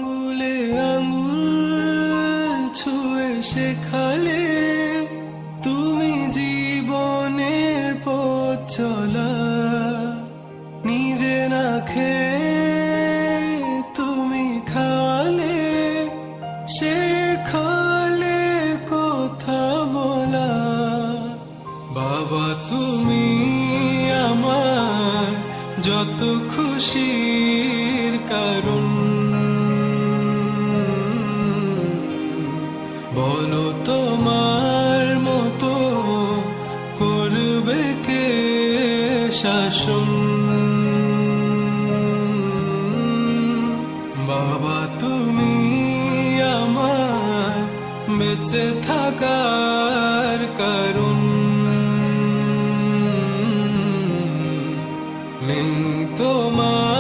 আঙুলে আঙুল ছুঁয়ে শেখালে তুমি জীবনের পথ চলা, নিজে না খেয়ে তুমি খাওয়ালে, শেখালে কথা বলা। বাবা তুমি আমার যত খুশির কারণ, বলো তোমার মতো করবে কে শাসন। বাবা তুমি আমার বেঁচে থাকার কারণ, নেই তোমার